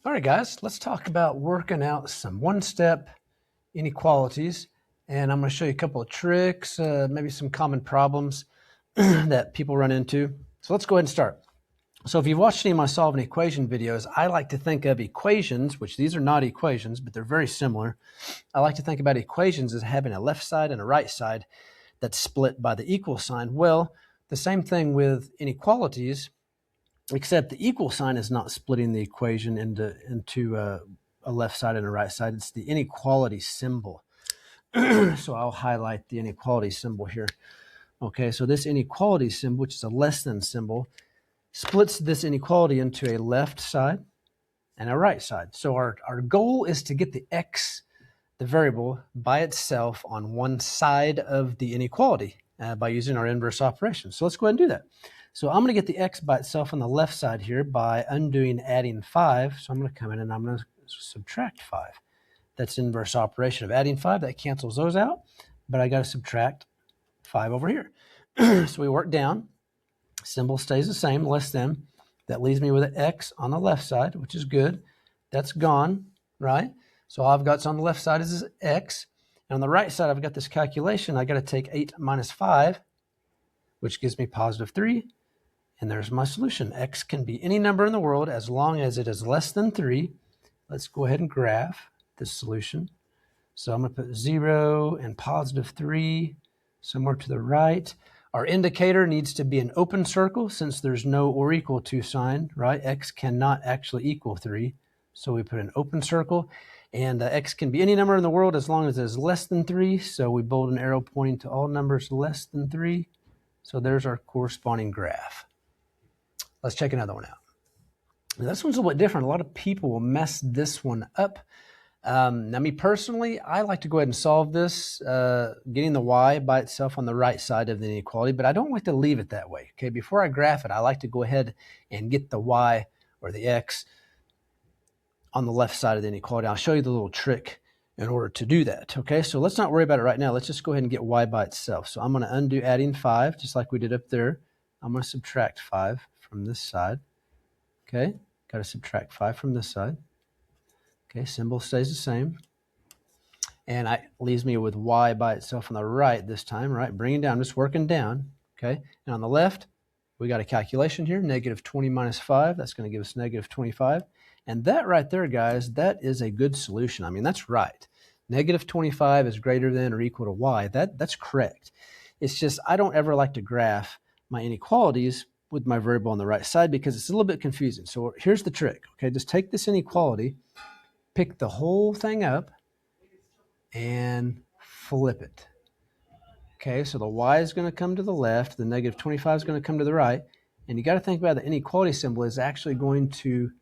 All right, guys, let's talk about working out some one-step inequalities. And I'm going to show you a couple of tricks, maybe some common problems that people run into. So let's go ahead and start. So if you've watched any of my solve an equation videos, I like to think of equations, which these are not equations, but they're very similar. I like to think about equations as having a left side and a right side that's split by the equal sign. Well, the same thing with inequalities, except the equal sign is not splitting the equation into a left side and a right side. It's the inequality symbol. So I'll highlight the inequality symbol here. Okay, so this inequality symbol, which is a less than symbol, splits this inequality into a left side and a right side. So our goal is to get the x, the variable, by itself on one side of the inequality by using our inverse operation. So let's go ahead and do that. So I'm going to get the x by itself on the left side here by undoing adding 5. So I'm going to come in and I'm going to subtract 5. That's inverse operation of adding 5. That cancels those out, but I got to subtract 5 over here. So we work down. Symbol stays the same, less than. That leaves me with an x on the left side, which is good. That's gone, right? So all I've got on the left side is this x. And on the right side, I've got this calculation. I got to take 8 minus 5, which gives me positive 3. And there's my solution. X can be any number in the world as long as it is less than 3. Let's go ahead and graph this solution. So I'm going to put 0 and positive 3 somewhere to the right. Our indicator needs to be an open circle since there's no or equal to sign, right? X cannot actually equal 3. So we put an open circle. And x can be any number in the world as long as it is less than 3. So we bold an arrow pointing to all numbers less than 3. So there's our corresponding graph. Let's check another one out. Now, this one's a little bit different. A lot of people will mess this one up. Now, me personally, I like to go ahead and solve this, getting the y by itself on the right side of the inequality, but I don't like to leave it that way. Okay, before I graph it, I like to go ahead and get the y or the x on the left side of the inequality. I'll show you the little trick in order to do that. Okay, so let's not worry about it right now. Let's just go ahead and get y by itself. So I'm going to undo adding 5, just like we did up there. I'm going to subtract 5 from this side. Okay, got to subtract 5 from this side. Okay, symbol stays the same. And it leaves me with y by itself on the right this time, right? Bringing down, just working down. Okay, and on the left, we got a calculation here, negative 20 minus 5. That's going to give us negative 25. And that right there, guys, that is a good solution. I mean, that's right. Negative 25 is greater than or equal to y. That's correct. It's just I don't ever like to graph my inequalities with my variable on the right side because it's a little bit confusing. So here's the trick. Okay, just take this inequality, pick the whole thing up, and flip it. Okay, so the y is going to come to the left, the negative 25 is going to come to the right, and you got to think about the inequality symbol is actually going to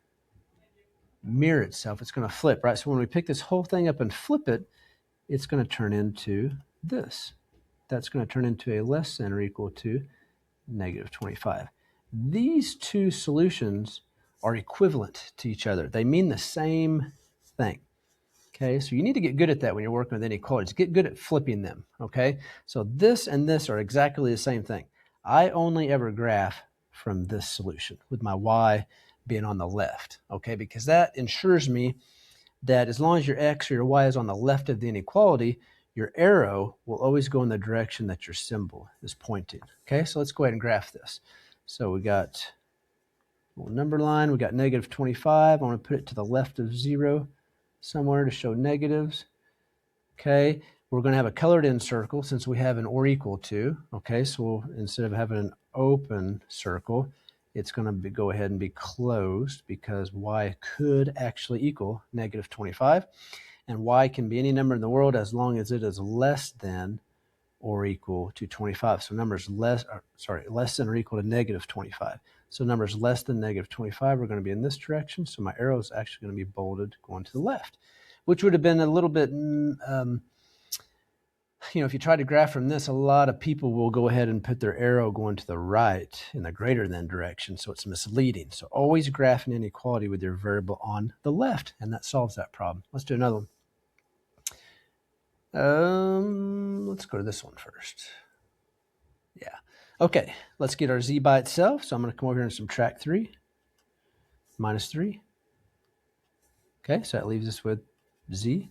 mirror itself. It's going to flip, right? So when we pick this whole thing up and flip it, it's going to turn into this. That's going to turn into a less than or equal to negative 25. These two solutions are equivalent to each other. They mean the same thing. Okay, so you need to get good at that when you're working with inequalities. Get good at flipping them, okay? So this and this are exactly the same thing. I only ever graph from this solution with my y being on the left, okay? Because that ensures me that as long as your x or your y is on the left of the inequality, your arrow will always go in the direction that your symbol is pointing. Okay, so let's go ahead and graph this. So we got a little number line. We got negative 25. I want to put it to the left of 0 somewhere to show negatives. Okay, we're going to have a colored in circle since we have an or equal to. Okay, so instead of having an open circle, it's going to go ahead and be closed because y could actually equal negative 25. And y can be any number in the world as long as it is less than or equal to 25. So numbers less than or equal to negative 25. So numbers less than negative 25 are going to be in this direction. So my arrow is actually going to be bolded going to the left, which would have been a little bit, if you try to graph from this, a lot of people will go ahead and put their arrow going to the right in the greater than direction. So it's misleading. So always graph an inequality with your variable on the left, and that solves that problem. Let's do another one. Let's go to this one first. Yeah. Okay, let's get our z by itself. So I'm going to come over here and subtract 3, minus 3, Okay, so that leaves us with z,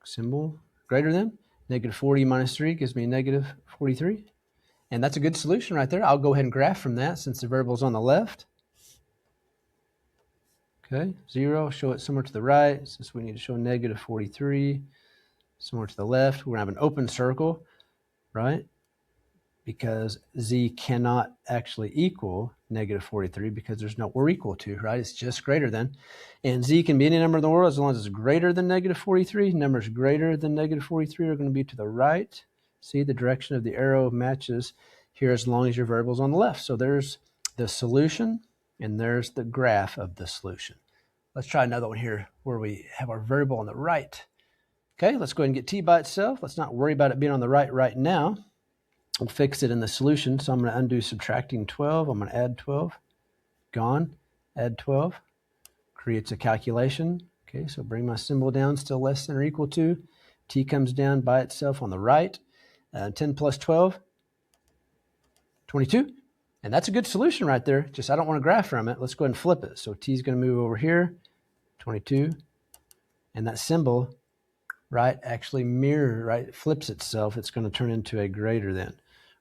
symbol greater than. Negative 40 minus 3 gives me negative 43. And that's a good solution right there. I'll go ahead and graph from that since the variable's on the left. Okay, 0, show it somewhere to the right. Since we need to show negative 43, somewhere to the left, we're going to have an open circle, right? Because z cannot actually equal negative 43 because there's no we're equal to, right? It's just greater than. And z can be any number in the world as long as it's greater than negative 43. Numbers greater than negative 43 are going to be to the right. See, the direction of the arrow matches here as long as your variable's on the left. So there's the solution, and there's the graph of the solution. Let's try another one here where we have our variable on the right. Okay, let's go ahead and get t by itself. Let's not worry about it being on the right now. We'll fix it in the solution. So I'm going to undo subtracting 12. I'm going to add 12. Gone. Add 12. Creates a calculation. Okay, so bring my symbol down, still less than or equal to. T comes down by itself on the right. 10 plus 12, 22. And that's a good solution right there. Just I don't want to graph from it. Let's go ahead and flip it. So T is going to move over here, 22. And that symbol, right, actually right, flips itself. It's going to turn into a greater than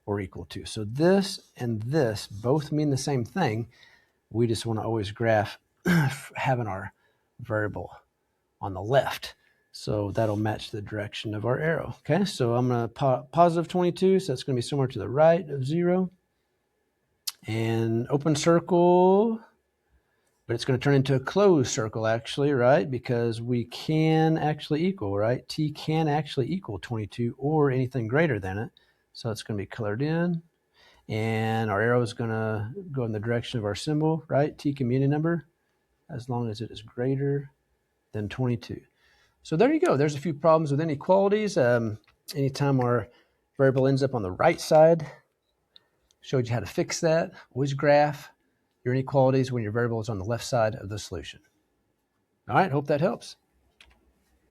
or equal to. So this and this both mean the same thing. We just want to always graph having our variable on the left. So that'll match the direction of our arrow. Okay, so I'm going to positive 22, so that's going to be somewhere to the right of 0. And open circle, but it's going to turn into a closed circle actually, right? Because we can actually equal, right? T can actually equal 22 or anything greater than it. So it's going to be colored in. And our arrow is going to go in the direction of our symbol, right? T can be any number as long as it is greater than 22. So there you go. There's a few problems with inequalities. Anytime our variable ends up on the right side, showed you how to fix that. Always graph your inequalities when your variable is on the left side of the solution. All right, hope that helps.